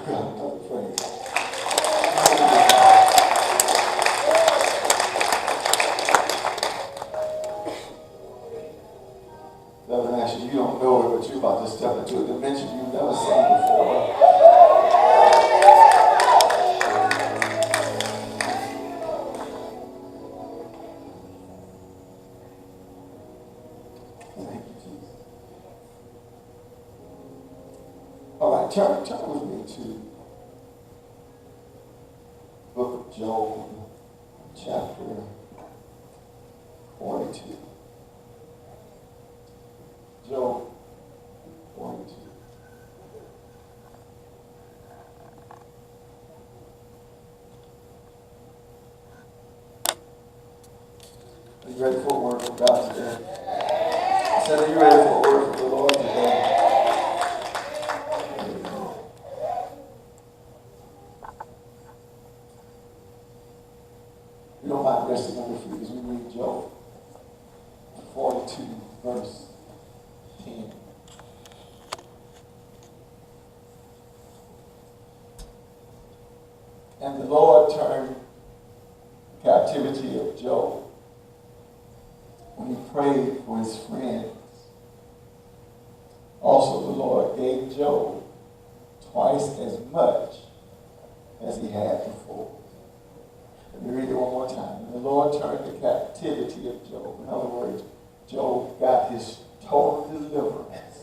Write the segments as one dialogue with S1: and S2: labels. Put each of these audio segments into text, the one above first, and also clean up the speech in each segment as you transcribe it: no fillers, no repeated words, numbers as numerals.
S1: God another praise. Reverend Ashley, you don't know it, but you're about to step into a dimension you've never seen before. Thank you, Jesus. All right, turn with me to the book of Job, chapter 42. Job 42. Are you ready for a word from God today? I said, are you ready for a word from the Lord today? You don't mind resting on your feet as we read Job 42, verse 10. And the Lord turned the captivity of Job when he prayed for his friends. Also the Lord gave Job twice as much as he had before. Let me read it one more time. And the Lord turned the captivity of Job. In other words, Job got his total deliverance.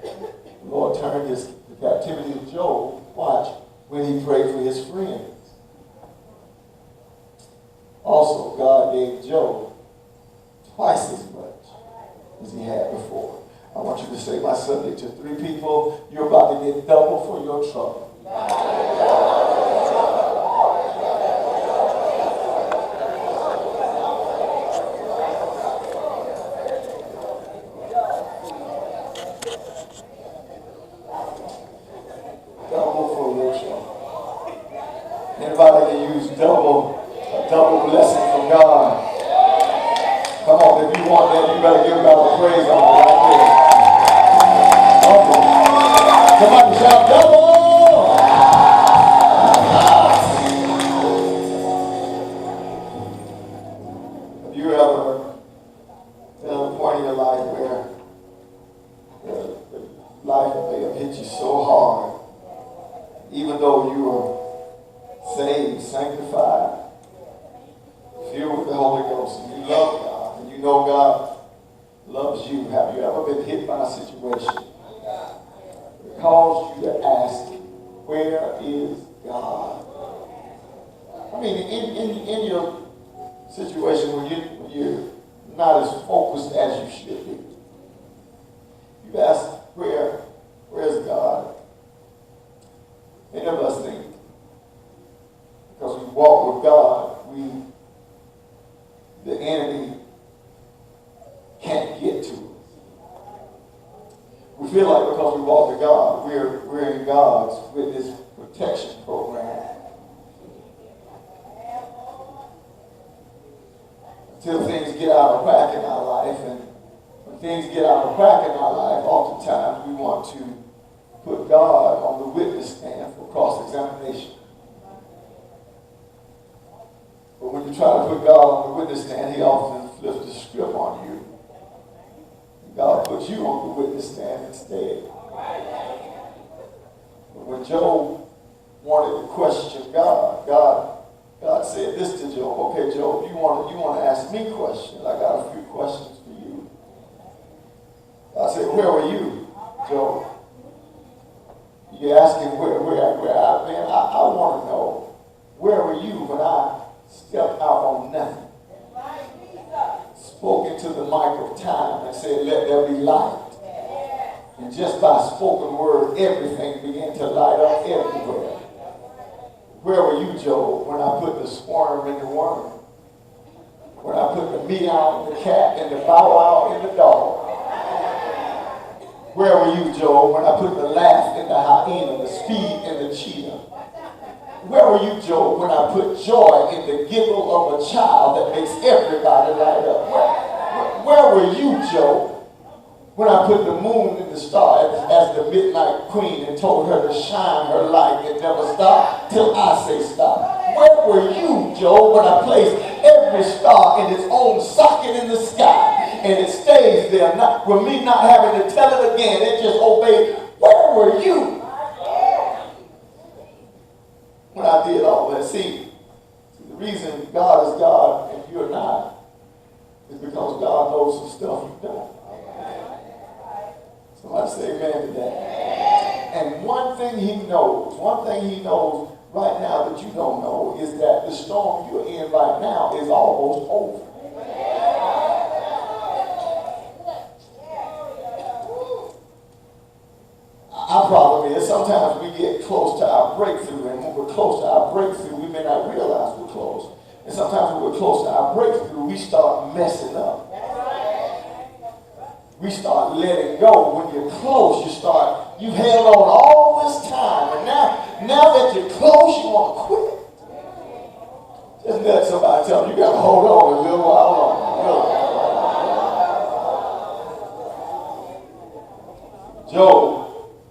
S1: The Lord turned the captivity of Job, watch, when he prayed for his friends. Also, God gave Job twice as much as he had before. I want you to say my subject to 3 people. You're about to get double for your trouble. Double for your trouble. Anybody can use a double blessing from God. Come on, if you want that, you better give God a praise on it right there. Double. Somebody shout double! Have you ever been at a point in your life where life may have hit you so hard, even though you were saved, sanctified, filled with the Holy Ghost, and you love God, and you know God loves you? Have you ever been hit by a situation that caused you to ask, where is God? I mean, in your situation when you're not as focused as you should be, you ask, where's God? Many of us think because we walk with God, the enemy can't get to us. We feel like because we walk with God, we're in God's witness protection program. Until things get out of whack in our life, and when things get out of whack in our life, oftentimes we want to put God on the witness stand for cross-examination. But when you try to put God on the witness stand, he often flips the script on you. God puts you on the witness stand instead. But when Job wanted to question God said this to Job. Okay, Job, you want to ask me questions. I got a few questions for you. God said, where were you, Job? You're asking where I've been. I want to know, where were you when I stepped out on nothing? Spoke into the mic of time and said, let there be light. And just by spoken word, everything began to light up everywhere. Where were you, Job, when I put the squirm in the worm? When I put the meow in the cat and the bow wow in the dog? Where were you, Job, when I put the laugh in the hyena, the speed in the cheetah? Where were you, Job, when I put joy in the giggle of a child that makes everybody light up? Where were you, Job, When I put the moon and the star as the midnight queen and told her to shine her light and never stop till I say stop. Where were you, Job, when I placed every star in its own socket in the sky and it stays there, not, with me not having to tell it again, it just obeyed. Where were you when I did all that? See, the reason God is God and you're not is because God knows some stuff you've done. Somebody say amen to that. And one thing he knows right now that you don't know is that the storm you're in right now is almost over. Our problem is sometimes we get close to our breakthrough, and when we're close to our breakthrough, we may not realize we're close. And sometimes when we're close to our breakthrough, we start messing up. We start letting go. When you're close, you've held on all this time, and now that you're close, you want to quit. Just let somebody tell you, you got to hold on a little while longer. Job,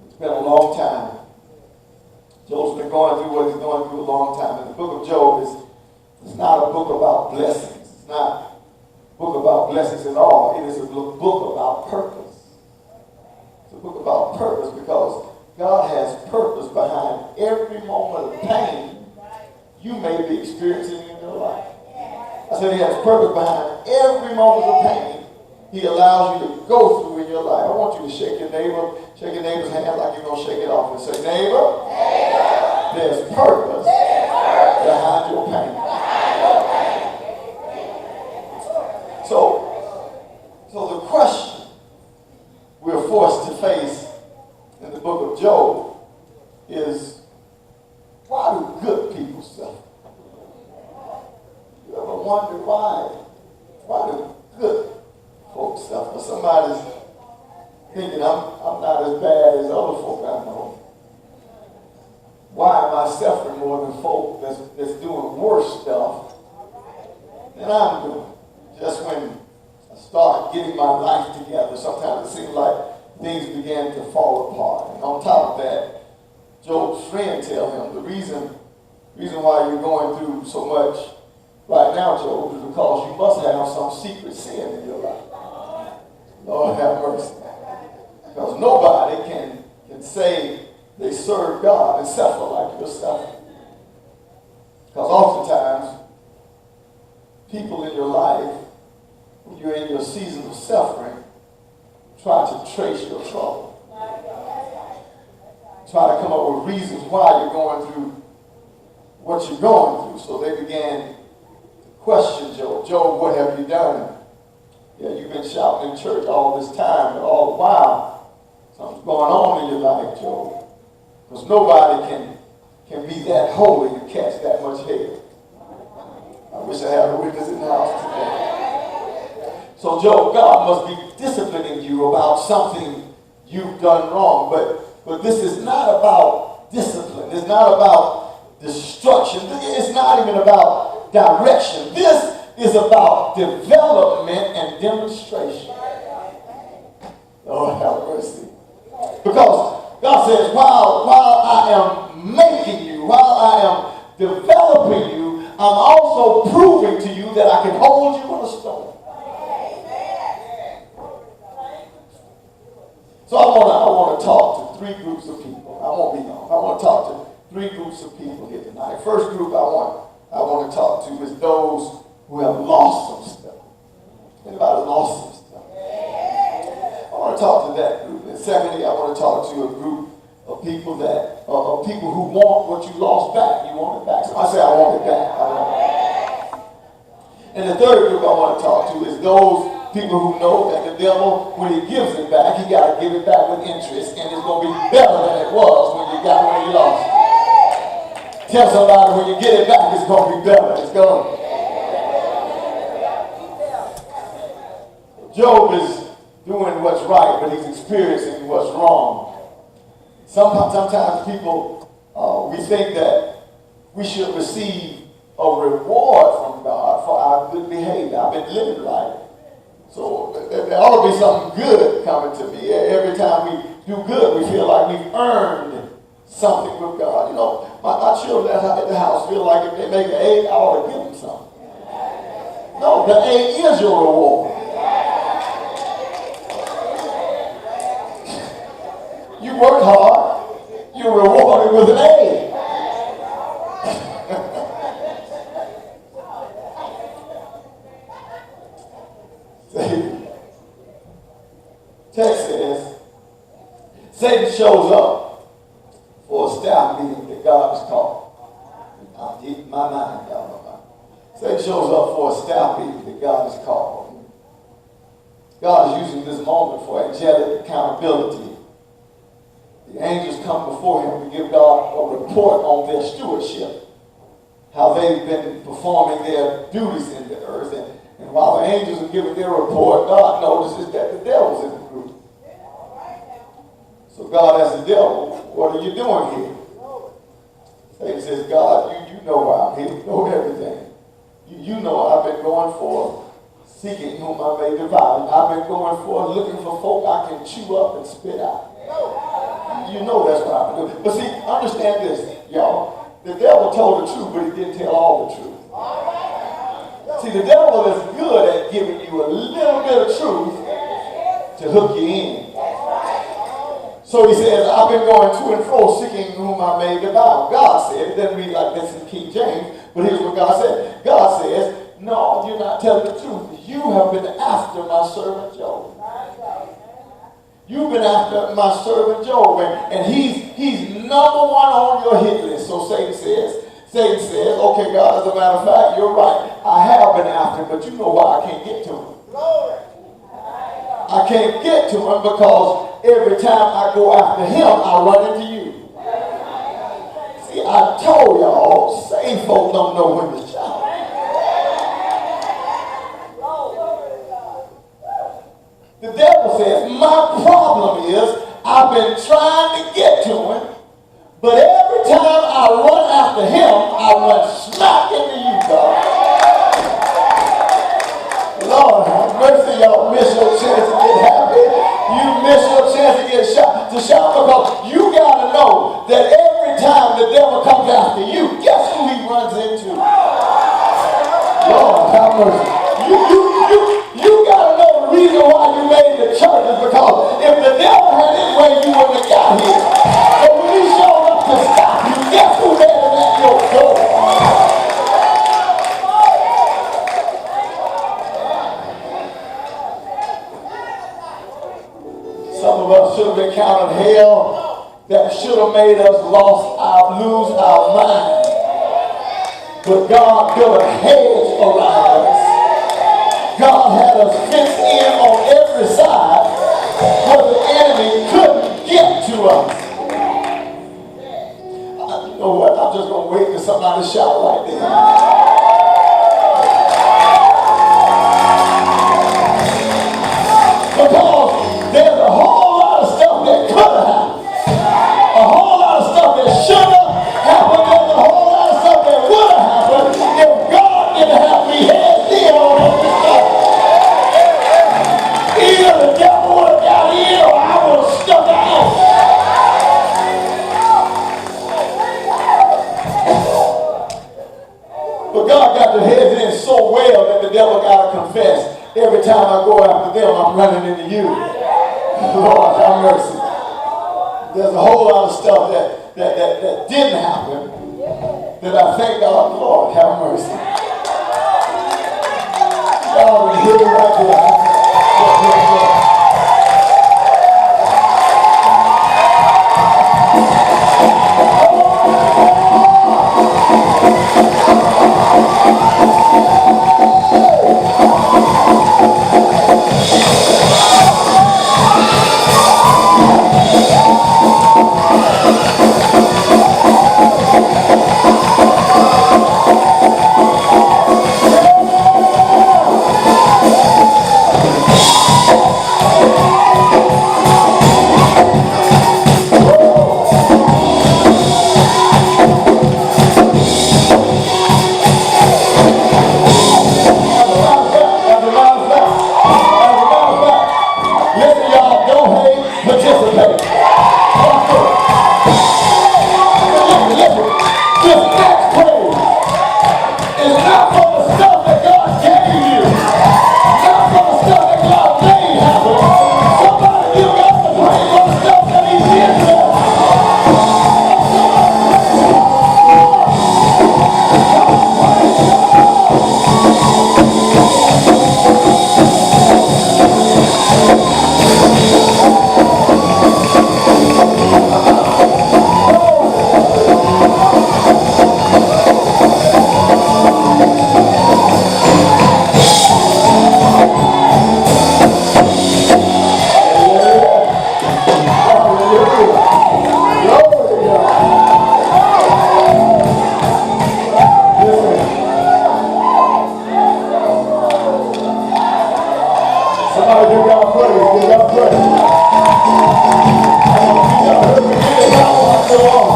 S1: it's been a long time. Job's been going through what he's going through a long time. And the book of Job is not a book about blessings. It's not book about blessings at all. It is a book about purpose. It's a book about purpose because God has purpose behind every moment of pain you may be experiencing in your life. I said he has purpose behind every moment of pain he allows you to go through in your life. I want you to shake your neighbor's hand like you're going to shake it off and say, neighbor, there's purpose behind your pain. So the question we're forced to face in the book of Job is, why do good people suffer? You ever wonder why do good folks suffer? Somebody's thinking, I'm not as bad as other folk I know. Why am I suffering more than folk that's doing worse stuff than I'm doing? Just when I start getting my life together, sometimes it seems like things began to fall apart. And on top of that, Job's friend tells him the reason why you're going through so much right now, Job, is because you must have some secret sin in your life. Lord have mercy. Because nobody can say they serve God and suffer like you're suffering. Because oftentimes, people in your life, when you're in your season of suffering, try to trace your trouble. Try to come up with reasons why you're going through what you're going through. So they began to question Job. Job, what have you done? Yeah, you've been shouting in church all this time, but all the while, something's going on in your life, Job. Because nobody can be that holy to catch that much hate. I wish I had a witness in the house today. So Job, God must be disciplining you about something you've done wrong. But this is not about discipline. It's not about destruction. It's not even about direction. This is about development and demonstration. Lord have mercy. Because God says, while I am making you, while I am developing you, I'm also proving to you that I can hold you in a storm. So I want to talk to three groups of people. I won't be long. I want to talk to three groups of people here tonight. First group I want to talk to is those who have lost some stuff. Anybody lost some stuff? I want to talk to that group. And secondly, I want to talk to a group of people of people who want what you lost back. You want it back. So I say, I want it back. I want it back. And the third group I want to talk to is those people who know that the devil, when he gives it back, he got to give it back with interest, and it's going to be better than it was when you lost it. Tell somebody when you get it back, it's going to be better. It's going to. Job is doing what's right, but he's experiencing what's wrong. Sometimes people, we think that we should receive a reward from God for our good behavior. I've been living right. So I ought to be something good coming to me. Every time we do good, we feel like we've earned something with God. You know, my children at the house feel like if they make an A, I ought to give them something. No, the A is your reward. You work hard, you're rewarded with an A. Text says, Satan shows up for a staff meeting that God has called. I'm deep in my mind, y'all know. Satan shows up for a staff meeting that God has called. God is using this moment for angelic accountability. The angels come before him to give God a report on their stewardship, how they've been performing their duties in the earth. And while the angels are giving their report, God notices that the devil's in the group. So God asks the devil, what are you doing here? Satan says, God, you know why I'm here. You know everything. You know I've been going for seeking whom I may devour. I've been going for looking for folk I can chew up and spit out. You know that's what I've been doing. But see, understand this, y'all. The devil told the truth, but he didn't tell all the truth. See, the devil is good at giving you a little bit of truth to hook you in. So he says, I've been going to and fro seeking whom I may devour. God said, it doesn't read like this in King James, but here's what God said. God says, no, you're not telling the truth. You have been after my servant Job. You've been after my servant Job, and he's number one on your hit list. So Satan says, okay, God, as a matter of fact, you're right. I have been after him, but you know why I can't get to him. I can't get to him because every time I go after him, I run into you. See, I told y'all, saved folk don't know when to shout. The devil says, my problem is I've been trying to get to him, but every time I run after him, I run smack into you, God. Lord have mercy, y'all miss your chance to get happy. You miss your chance to get shot, because you got to know that every time the devil comes after you, guess who he runs into? Lord have mercy. You got to know the reason why you made the church is because if the devil had his way, you wouldn't have got here. But when he showed up to stop you, guess who made it at your door? Some of us should have been counting hell that should have made us lose our mind. But God built a hedge around us. God had us fenced in on every side where the enemy couldn't get to us. You know what? I'm just going to wait for somebody to shout like that. Because there's a whole lot of stuff that could have happened. A whole lot of stuff that should have happened. There's a whole lot of stuff that would have happened if God didn't have me head in on every stuff. Either the devil would have got in or I would have stuck out. But God got the heads in so well that the devil got to confess. Every time I go after them, I'm running into you. Lord, have mercy. There's a whole lot of stuff that didn't happen that I thank God, Lord, have mercy. Y'all can hear me right there. God praise. Give God praise. Y'all heard me get it out once so long.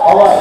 S1: All right.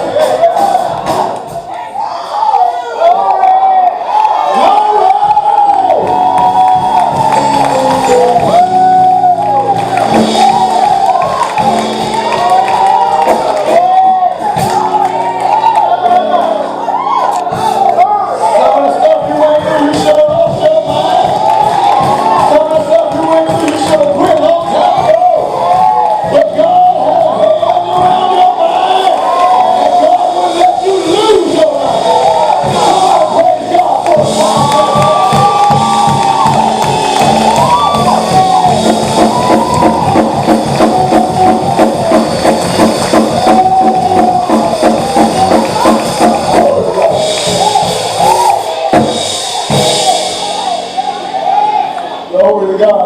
S1: Glory to God.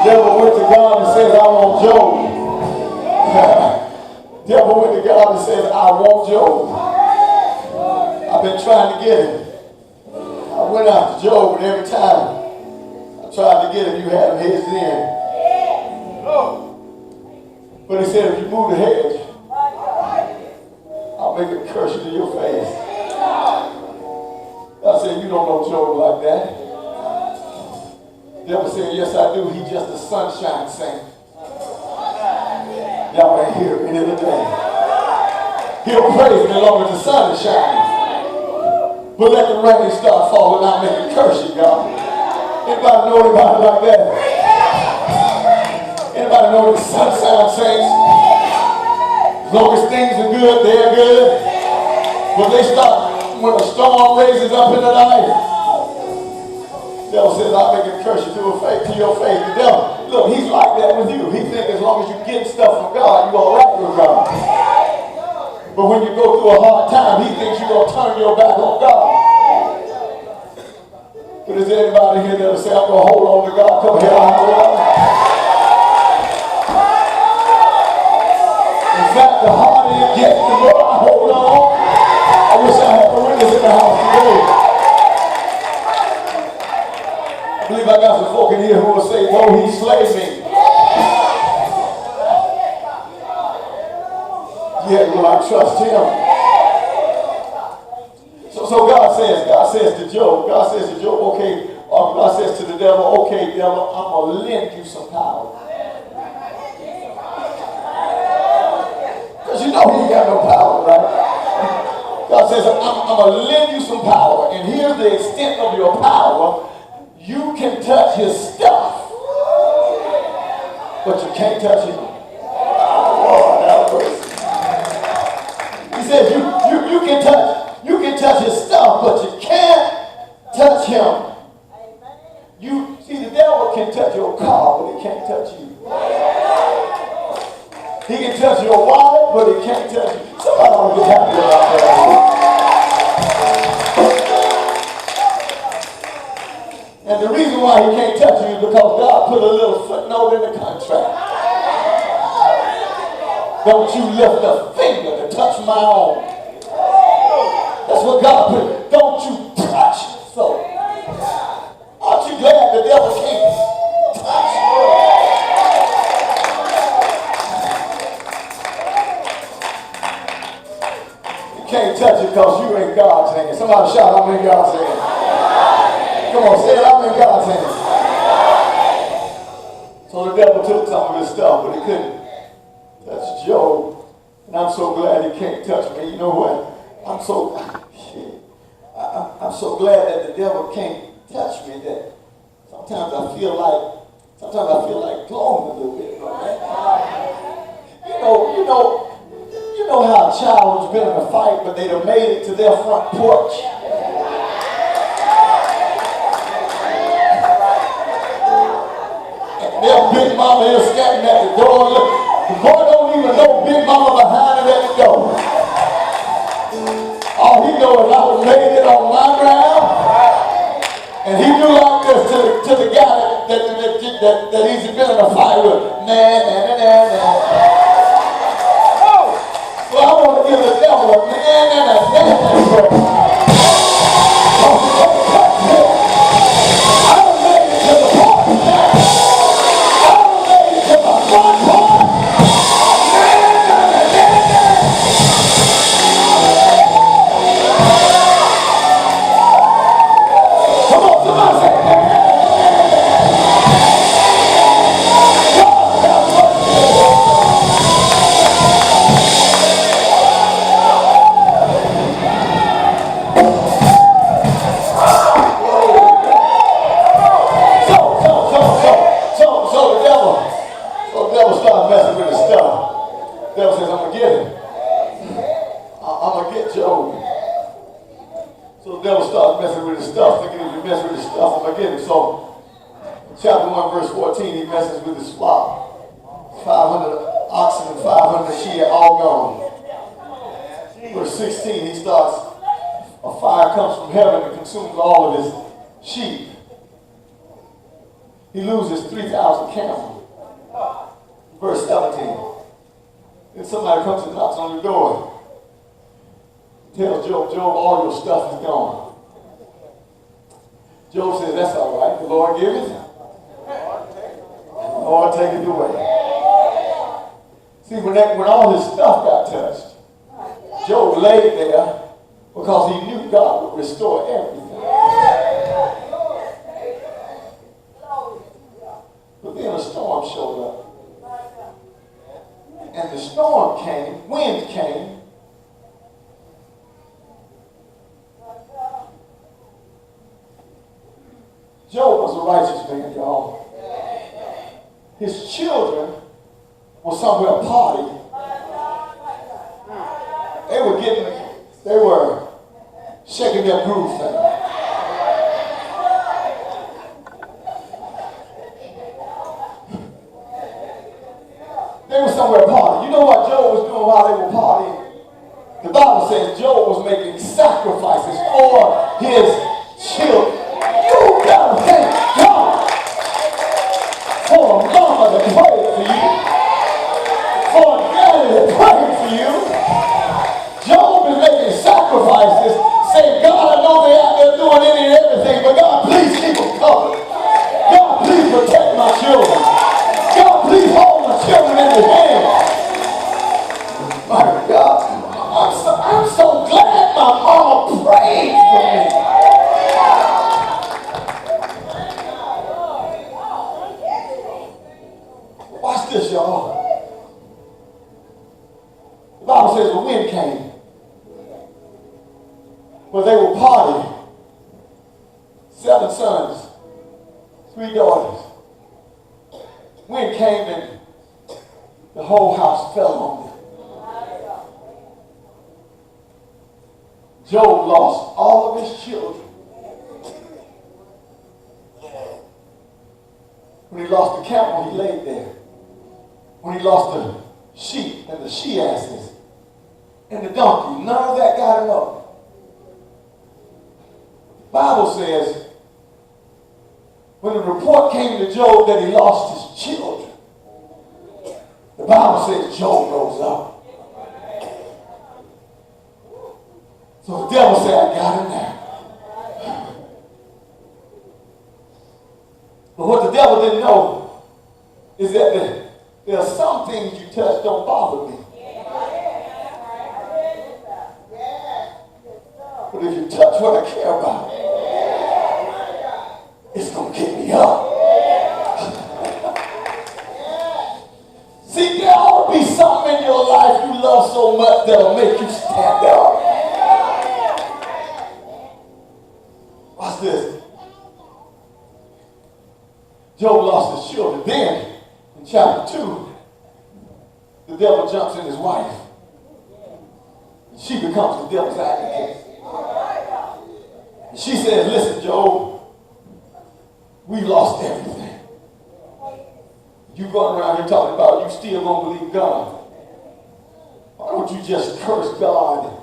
S1: The devil went to God and said, I want Job. Devil went to God and said, I want Job. I've been trying to get him. I went out to Job, and every time I tried to get him, you had him hedged in. But he said, if you move the hedge, I'll make a curse you to your face. I said, you don't know Job like that. The devil said, yes, I do. He's just a sunshine saint. Y'all ain't here any other day. He'll praise me as long as the sun is shining. But let the rain start falling, I'll make a curse you, God. Anybody know anybody like that? Anybody know the sunshine saints? As long as things are good, they're good. But they start, when a storm raises up in the night, the devil says, I'll make a curse you to your face. The devil, look, he's like that with you. He thinks as long as you get stuff from God, you're all right with God. But when you go through a hard time, he thinks you're going to turn your back on God. But is there anybody here that'll say, I'm going to hold on to God? Come here, I'll hold on. In fact, the harder it gets, the more I hold on. I wish I had a witness in the house today. I believe I got some folk in here who will say, though he slayed me, yet will I trust him. So God says to Job, okay, or God says to the devil, okay, devil, I'm going to lend you some power. Because you know he ain't got no power, right? God says, I'm going to lend you some power, and here's the extent of your power. You can touch his stuff, but you can't touch him. He said, you can touch his stuff, but you can't touch him. You see, the devil can touch your car, but he can't touch you. He can touch your wallet, but he can't touch you. Somebody ought to be happy about that. And the reason why he can't touch you is because God put a little footnote in the contract. Don't you lift a finger to touch my own. That's what God put. Don't you touch so. Aren't you glad the devil can't touch you? You can't touch it because you ain't God's hand. Somebody shout, I'm in God's hand. Come on, say it, I'm in God's hand. So the devil took some of his stuff, but he couldn't touch Job. And I'm so glad he can't touch me. You know what? I'm so glad that the devil can't touch me that sometimes I feel like glowing a little bit. Right? You know how a child has been in a fight, but they'd have made it to their front porch. Their big mama is standing at the door. The boy don't even know big mama behind him at the door. All he knows is I was made it on my ground. And he do like this to the guy that he's been in a fight with. Nah. give the devil a man and a dance break. I done made it to the party now. I done made it to my front part. Come on, somebody say, so the devil started messing with his stuff. The devil says, I'm going to get him. I'm going to get Job. So the devil started messing with his stuff, thinking if he messed with his stuff, I'm going to get him. So, chapter 1, verse 14, he messes with his flock. 500 oxen and 500 sheep all gone. Verse 16, he starts, a fire comes from heaven and consumes all of his sheep. He loses 3,000 camels. Verse 17, then somebody comes and knocks on the door. Tells Job, all your stuff is gone. Job says, that's all right. The Lord give it. The Lord take it away. See, when all his stuff got touched, Job laid there because he knew God would restore everything. But then a storm showed up. And the storm came, wind came. Job was a righteous man, y'all. His children were somewhere partying. They were shaking their groove thing. They were somewhere partying. You know what Job was doing while they were partying? The Bible says Job was making sacrifices for his children. You gotta thank God for a mama that prayed for you, for a daddy that prayed for you. Job is making sacrifices, saying, God, I know they're out there doing any and everything, but God, please keep them covered. God, please protect my children. God, please hold my children in your hand. My God, I'm so glad my mama prayed for me. Watch this, y'all. The Bible says the wind came. Well, they were partying. 7 sons, 3 daughters. Wind came and the whole house fell on them. Job lost all of his children. When he lost the camel, he laid there. When he lost the sheep and the she-asses and the donkey, none of that got him up. The Bible says, when the report came to Job that he lost his children, the Bible says Job rose up. So the devil said, I got him now. But what the devil didn't know is that there are some things you touch don't bother me. But if you touch what I care about, it's going to get me up. See, there ought to be something in your life you love so much that'll make you stand up. Watch this. Job lost his children. Then, in chapter 2, the devil jumps in his wife. She becomes the devil's advocate. And she says, listen, Job, we lost everything. You going around here talking about you still don't believe God. Why don't you just curse God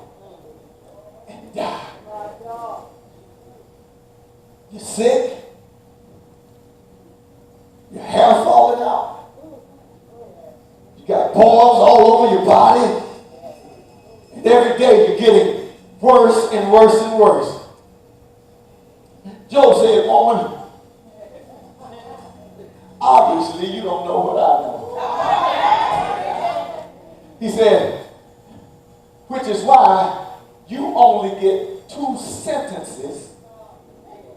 S1: and die? You're sick. Your hair falling out. You got boils all over your body. And Every day you're getting worse and worse and worse. Job said, woman, obviously you don't know what I know. He said, which is why you only get 2 sentences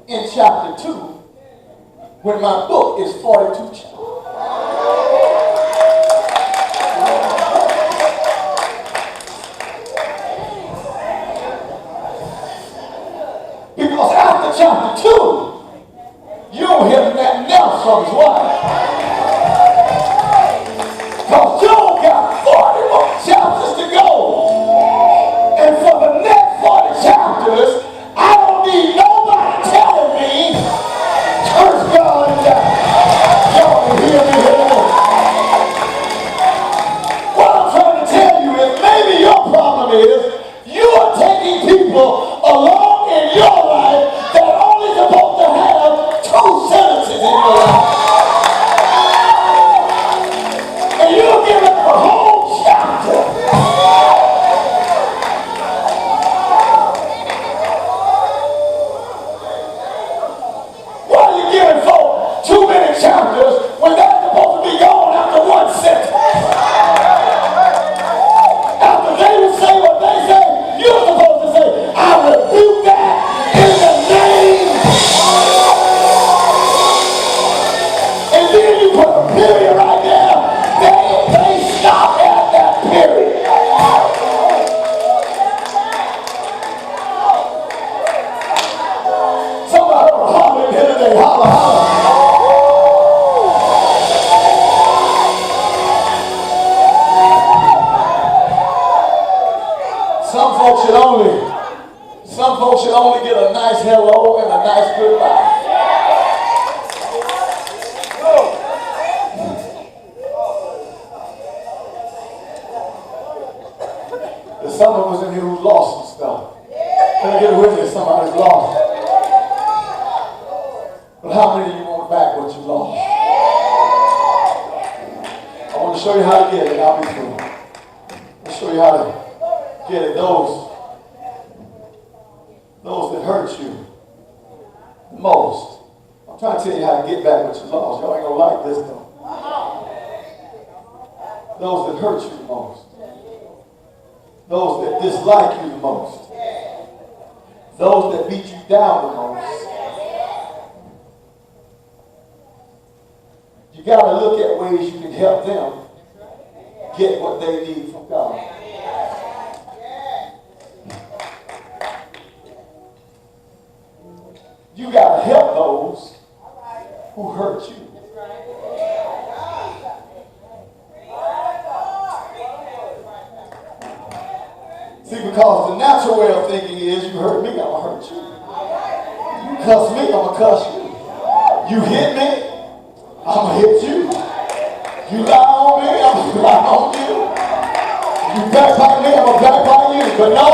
S1: in chapter 2 when my book is 42 chapters. Because after chapter 2, you don't hear nothing else from his wife. Because Job got 40 more chapters to go. And for the next 40 chapters, I don't need nobody telling me, curse God and die. Y'all can hear me here. What I'm trying to tell you is maybe your problem is you are taking people along in your life that are only supposed to have 2 sentences in your life. And you'll give them a whole chapter. Why are you giving folk too many chapters when they're supposed to be gone after 1 sentence? After they will say what they say, you're supposed to say, I rebuke that in the name. And then you put a period right there. They stop at that period. Somebody holler in here today. Holler, holler. Some folks should only get a nice hello and a nice goodbye. There's some of us in here who lost some stuff. Can I get with you? Somebody's lost. But how many of you want back what you lost? I want to show you how to get it. I'll be through. I'll show you how to get it. Those that hurt you the most. I'm trying to tell you how to get back what you lost. Y'all ain't gonna like this though. Those that hurt you the most. Those that dislike you the most. Those that beat you down the most. You gotta look at ways you can help them get what they need from God. You got to help those who hurt you. See, because the natural way of thinking is, you hurt me, I'm going to hurt you. You cuss me, I'm going to cuss you. You hit me, I'm going to hit you. You lie on me, I'm going to lie on you. You backbite me, I'm going to backbite you. But no,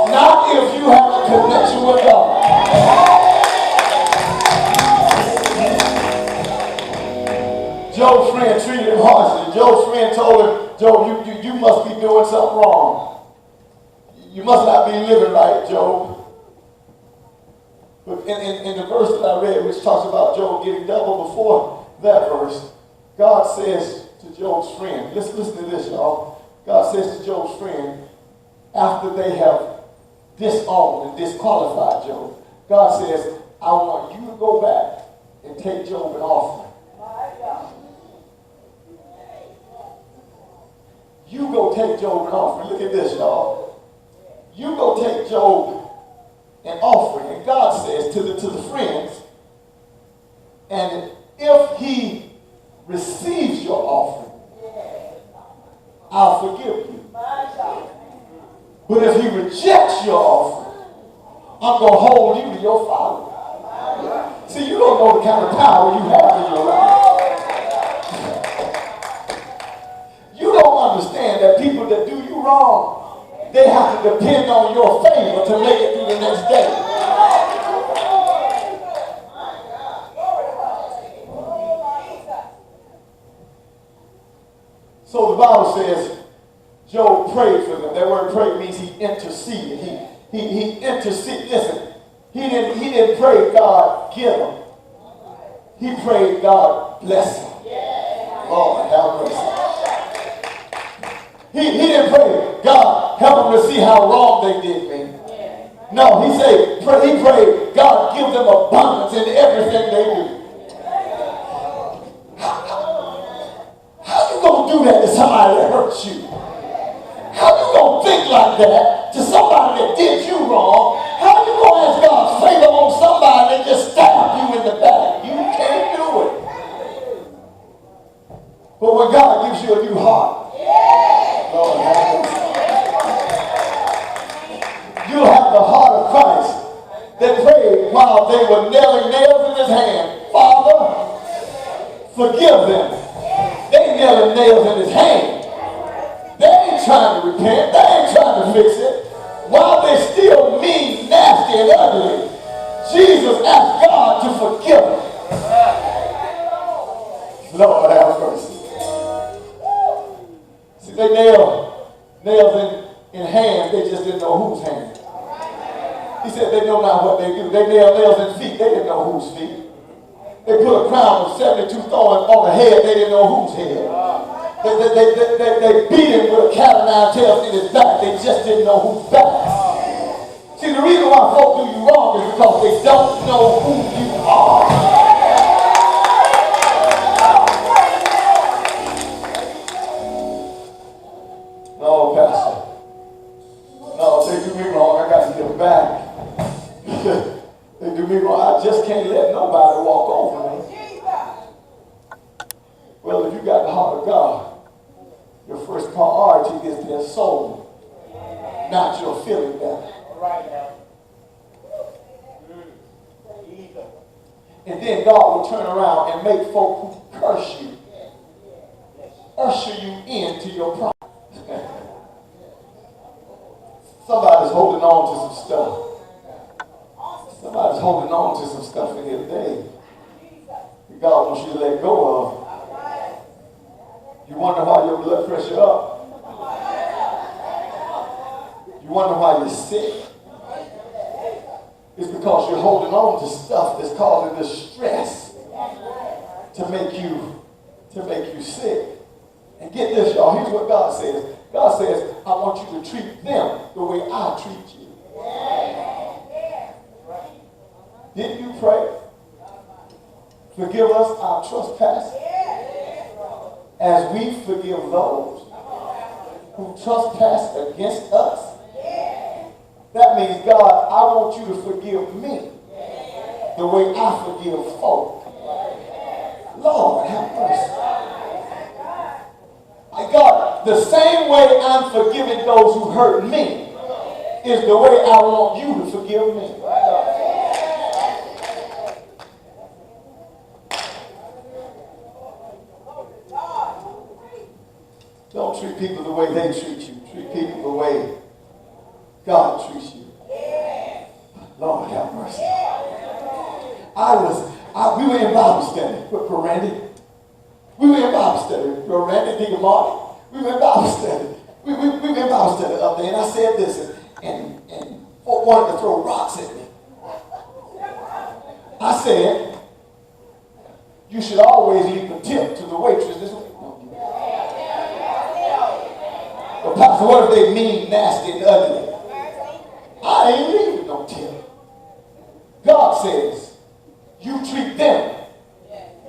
S1: not if you have a connection with God. Job's friend treated him harshly. Job's friend told him, Job, you must be doing something wrong. You must not be living right, Job. But in the verse that I read, which talks about Job getting double, before that verse, God says to Job's friend, listen to this, y'all. God says to Job's friend, after they have disowned and disqualified Job, God says, I want you to go back and take Job an offering. You go take Job an offering. Look at this, y'all. You go take Job an offering. And God says to the friends, and if he receives your offering, I'll forgive you. But if he rejects your offering, I'm going to hold you to your father. See, you don't know the kind of power you have in your life. You don't understand that people that do you wrong, they have to depend on your favor to make it through the next day. So the Bible says, Job prayed for them. That word pray means he interceded. He interceded. Listen, he didn't pray God give them. He prayed God bless them. Lord have mercy. He didn't pray God help them to see how wrong they did me. No, he prayed God give them abundance in everything they do. How you gonna do that to somebody that hurts you? How you gonna think like that to somebody that did you wrong? How you gonna ask God's favor on somebody that just stabbed you in the back? You can't do it. But when God gives you a new heart, Lord have mercy. You'll have the heart of Christ that prayed while they were nailing nails in his hand. Father, forgive them. They nailing nails in his hand. They ain't trying to repent. They ain't trying to fix it. While they still mean, nasty, and ugly, Jesus asked God to forgive them. Lord have mercy. See, they nails in hands. They just didn't know whose hand. He said they know not what they do. They nailed nails in feet. They didn't know whose feet. They put a crown of 72 thorns on the head. They didn't know whose head. They beat him with a cat o' nine tails in his back. They just didn't know whose back. See, the reason why folk do you wrong is because they don't know who you are. No, Pastor. No, they do me wrong. I got to get back. They do me wrong. I just can't let nobody walk over me. Well, if you got the heart of God, your first priority is their soul, not your feeling better. Right now. And then God will turn around and make folk who curse you usher you into your promise. Somebody's holding on to some stuff. Somebody's holding on to some stuff in here today that God wants you to let go of. You wonder why your blood pressure up. You wonder why you're sick. It's because you're holding on to stuff that's causing the stress to make you sick. And get this, y'all. Here's what God says. God says, I want you to treat them the way I treat you. Didn't you pray? Forgive us our trespasses as we forgive those who trespass against us. That means, God, I want you to forgive me the way I forgive folk. Lord, have mercy. God, the same way I'm forgiving those who hurt me is the way I want you to forgive me. Don't treat people the way they treat you. Treat people the way God treats you. Lord have mercy. We were in Bible study with Randy. We were in Bible study with Randy, Deacon Marty. We were in Bible study. We were in Bible study up there, and I said this, and folk wanted to throw rocks at me. I said, you should always leave a tip to the waitress this week. But Pastor, what if they mean, nasty, and ugly? I ain't leaving no tip. God says, you treat them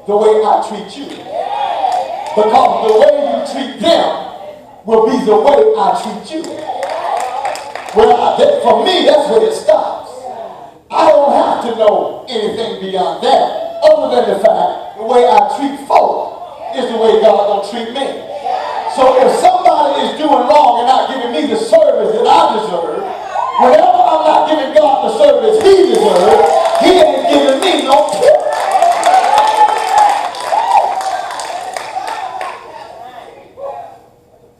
S1: the way I treat you. Because the way you treat them will be the way I treat you. Well, for me, that's where it stops. I don't have to know anything beyond that, other than the fact the way I treat folk is the way God gonna treat me. So if somebody is doing wrong and not giving me the service that I deserve, whenever I'm not giving God the service he deserves, he ain't giving me no tip.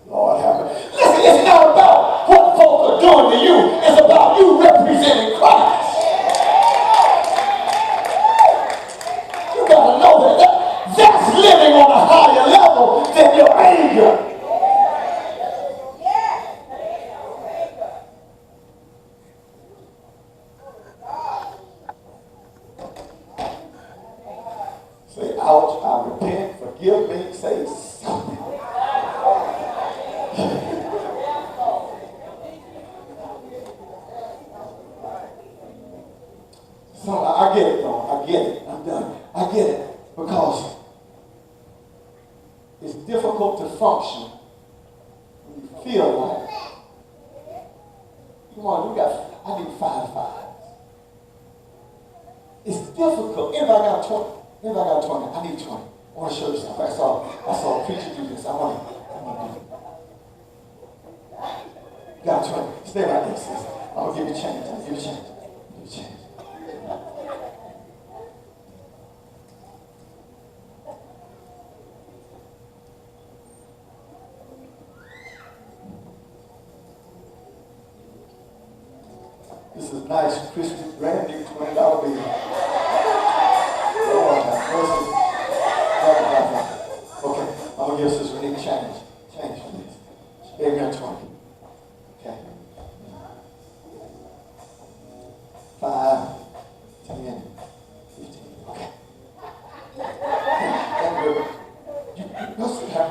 S1: Lord have mercy. Listen, it's not about what folk are doing to you. It's about you representing Christ. You gotta know that's living on a higher level than your anger. Lord, I repent, forgive me, say something. So I get it though. I get it. I'm done. I get it. Because it's difficult to function when you feel like, come on, I need 5 fives. It's difficult. Anybody got 20? Anybody got 20? I need 20. I want to show you something. I saw a preacher do this. I want to do it. You got 20. Stay right there, sis. I'm going to give you change. I'm going to give you change. Give you change. This is nice, Christian, brand new $20 bill. Lord have mercy. Okay, I'm going to give Sister Renee change. Change, please. She gave me a 20. Okay. 5, 10, 15. Okay. You must have.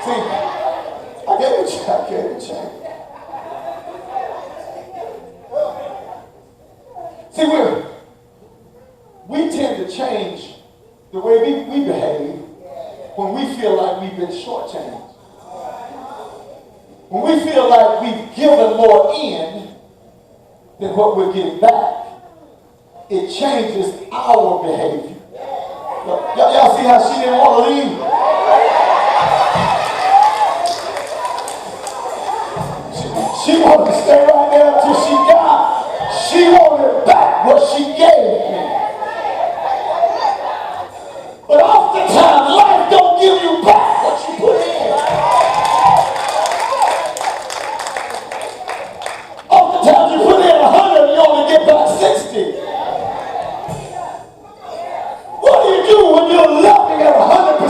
S1: See, I gave you change. See, we tend to change the way we behave when we feel like we've been shortchanged. When we feel like we've given more in than what we're getting back, it changes our behavior. Y'all see how she didn't want to leave? She wanted to stay right there until she got. She wanted back what she gave me. But oftentimes, life don't give you back what you put in. Oftentimes, you put in 100 and you only get back 60. What do you do when you're loving at 100%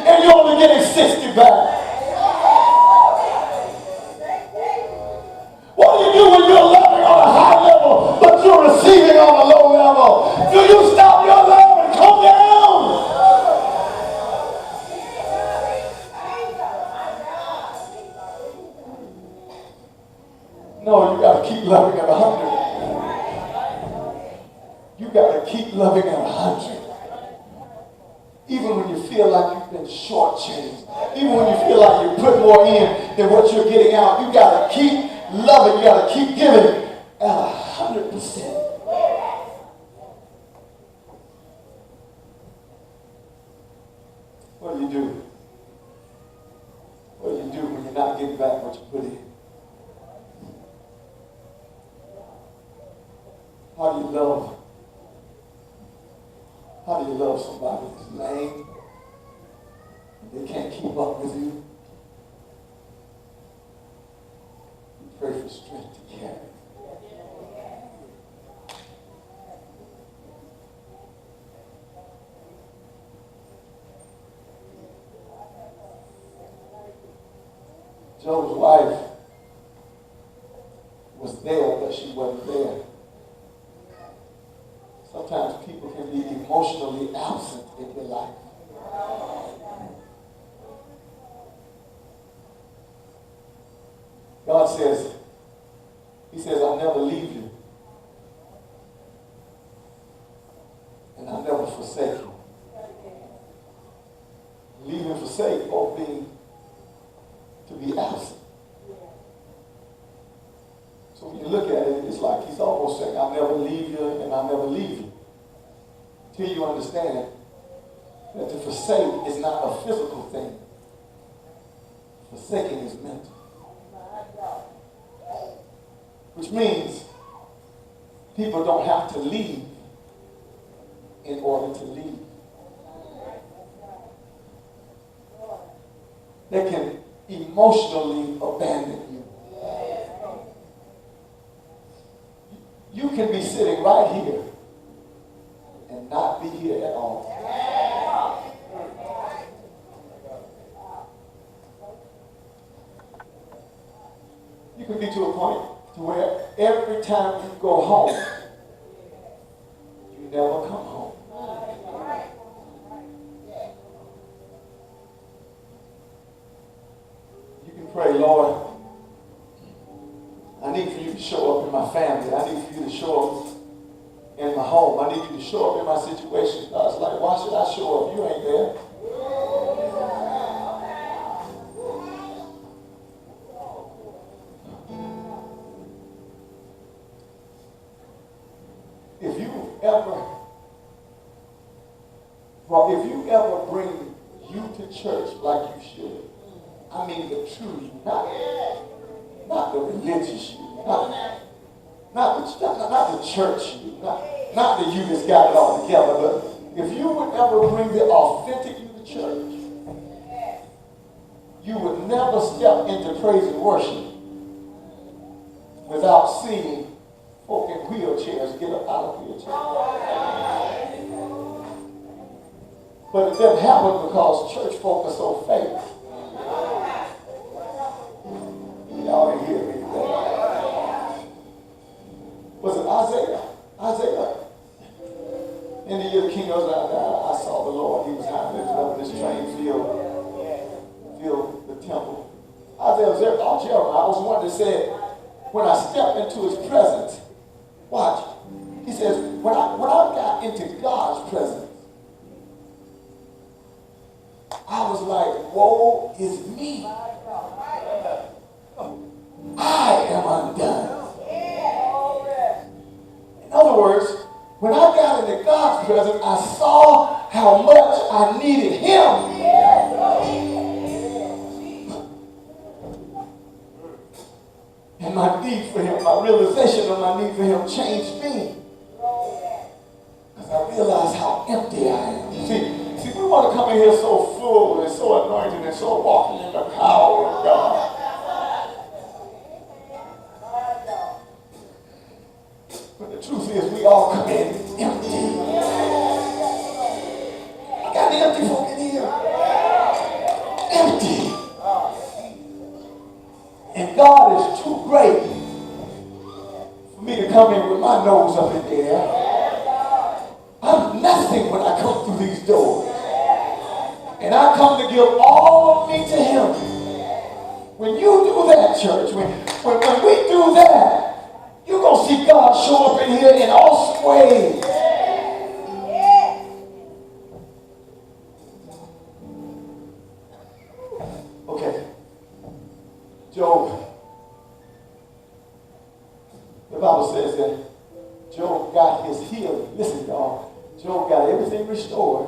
S1: and you're only getting 60 back? What do you do when you're loving on a high level, but you're receiving on a low level? Do you stop your love and come down? No, you got to keep loving at 100. You got to keep loving at 100. Even when you feel like you've been shortchanged, even when you feel like you put more in than what you're getting out, you got to keep loving, you got to keep giving at 100%. What do you do? What do you do when you're not getting back what you put in? How do you love? How do you love somebody that's lame? They can't keep up with you. You pray for strength to carry. Job's wife was there, but she wasn't there. Sometimes people can be emotionally absent in your life. God says, He says, I'll never leave you. And I'll never forsake you. Leave and forsake both mean to be absent. So when you look at it, it's like He's almost saying, I'll never leave you and I'll never leave you. Till you understand that to forsake is not a physical thing. Forsaking is mental. Which means people don't have to leave in order to leave. They can emotionally abandon you. You can be sitting right here and not be here at all. You can be to a point to where every time you go home, you never come home. You can pray, Lord, I need for you to show up in my family. I need for you to show up in my home. I need you to show up in my situation. God's like, why should I show up? You ain't there. If you ever bring you to church like you should, I mean the true you, not the religious you, not the church you, not the you that's got it all together, but if you would ever bring the authentic you to church, you would never step into praise and worship without seeing folk in wheelchairs get up out of wheelchairs. But it didn't happen because church folk are so fake. Y'all didn't hear me today. Was it Isaiah? Isaiah. In the year the king goes out there, I saw the Lord. He was high and lifted up in this train filled the temple. Isaiah was there. Oh, Jeremiah was the one that said, when I stepped into his presence, watch. He says, when I got into God's presence, I was like, woe is me. I am undone. In other words, when I got into God's presence, I saw how much I needed him. And my need for him, my realization of my need for him changed me. Because I realized how empty I am. See, we want to come in here so full and so anointed and so walking in the power of God. But the truth is, we all come in empty. I got the empty folk in here. Empty. And God is too great for me to come in with my nose up in the air. I'm nothing when I come through these doors. And I come to give all of me to him. When you do that, church, when we do that, you're going to see God show up in here in awesome ways. Okay. Job. The Bible says that Job got his healing. Listen, y'all. Job got everything restored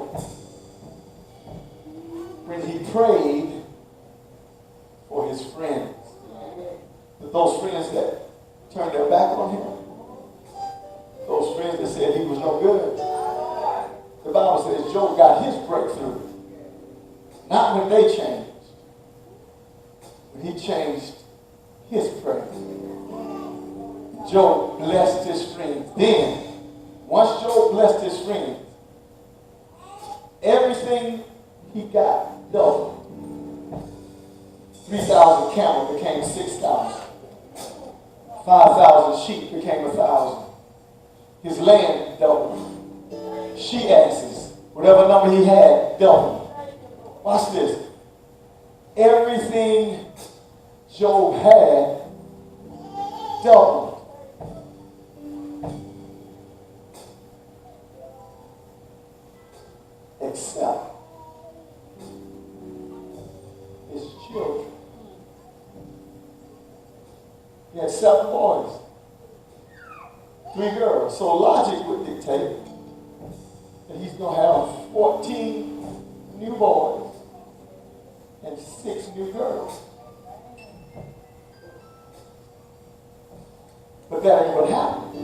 S1: when he prayed for his friends. Those friends that turned their back on him. Those friends that said he was no good. The Bible says Job got his breakthrough. Not when they changed. When he changed his prayer. Job blessed his friends. Then, once Job blessed his friends, everything he got doubled. 3,000 camels became 6,000. 5,000 sheep became 1,000. His land doubled. She-asses, whatever number he had, doubled. Watch this. Everything Job had doubled. Except his children. He had 7 boys, 3 girls. So logic would dictate that he's going to have 14 new boys and 6 new girls. But that ain't what happened.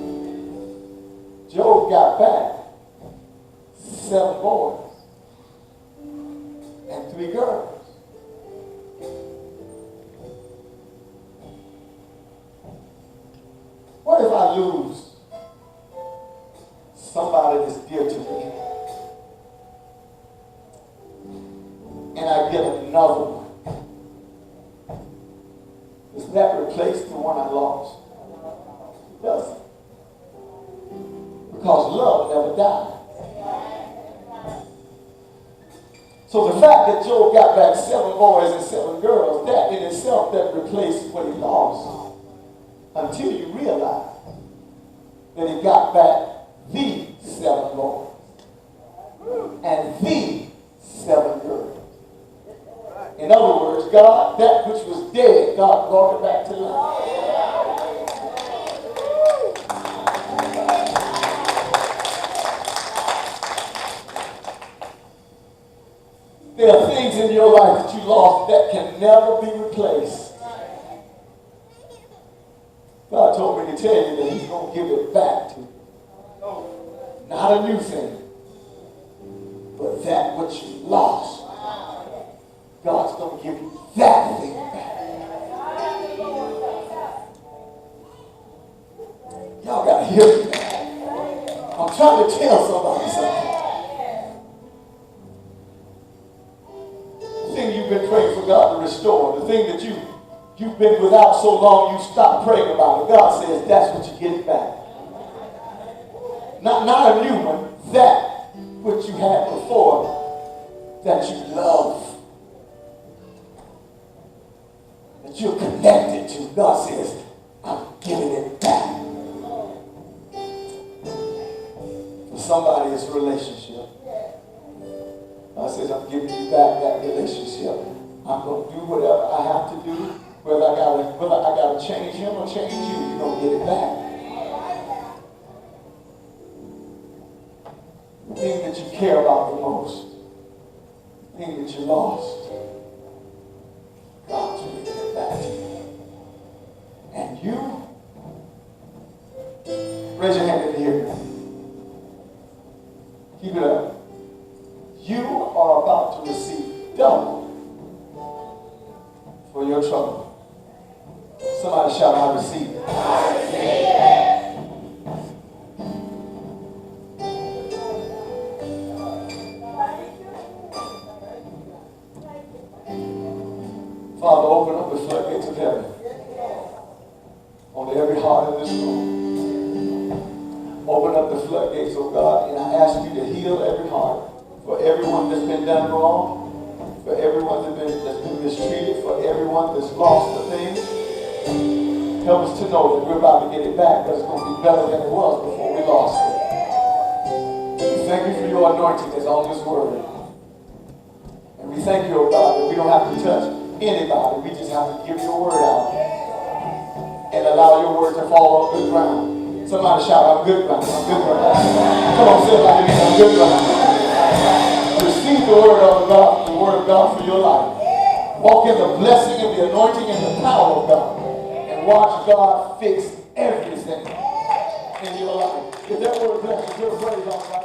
S1: Job got back 7 boys and 3 girls. What if I lose somebody that's dear to me and I get another one? Does that replace the one I lost? Because love never dies. So the fact that Job got back 7 boys and 7 girls, that in itself that replaced what he lost. Until you realize that he got back the 7 boys and the 7 girls. In other words, God, that which was dead, God brought it back to life. There are things in your life that you lost that can never be replaced. God told me to tell you that he's going to give it back to you. Not a new thing, but that which you lost. God's going to give you that thing back. Y'all got to hear me now. I'm trying to tell somebody something. The thing you've been praying for God to restore, the thing that you've been without so long you stopped praying about it. God says that's what you get back. Not a new one, that which you had before that you love, that you're connected to. God says, I'm giving it back. For somebody, it's a relationship. God says, I'm giving you back that relationship. I'm going to do whatever I have to do. Whether I gotta change him or change you, you're going to get it back. The thing that you care about the most, the thing that you lost, God's going to get it back to you. And you, raise your hand in the air. Keep it up. You are about to receive double for your trouble. Somebody shout, I receive it. I receive it. Father, open up the floodgates of heaven on every heart in this room. Open up the floodgates, oh God, and I ask you to heal every heart. For everyone that's been done wrong, for everyone that's been mistreated, for everyone that's lost the thing. Help us to know that we're about to get it back, but it's going to be better than it was before we lost it. We thank you for your anointing that's on this word. And we thank you, oh God, that we don't have to touch anybody. We just have to give your word out and allow your word to fall on good ground. Somebody shout, I'm good ground. I'm good ground. Come on, say it like it is. I'm good ground. Receive the word of God, for your life. Walk in the blessing and the anointing and the power of God. And watch God fix everything in your life. If that word blesses your praise on right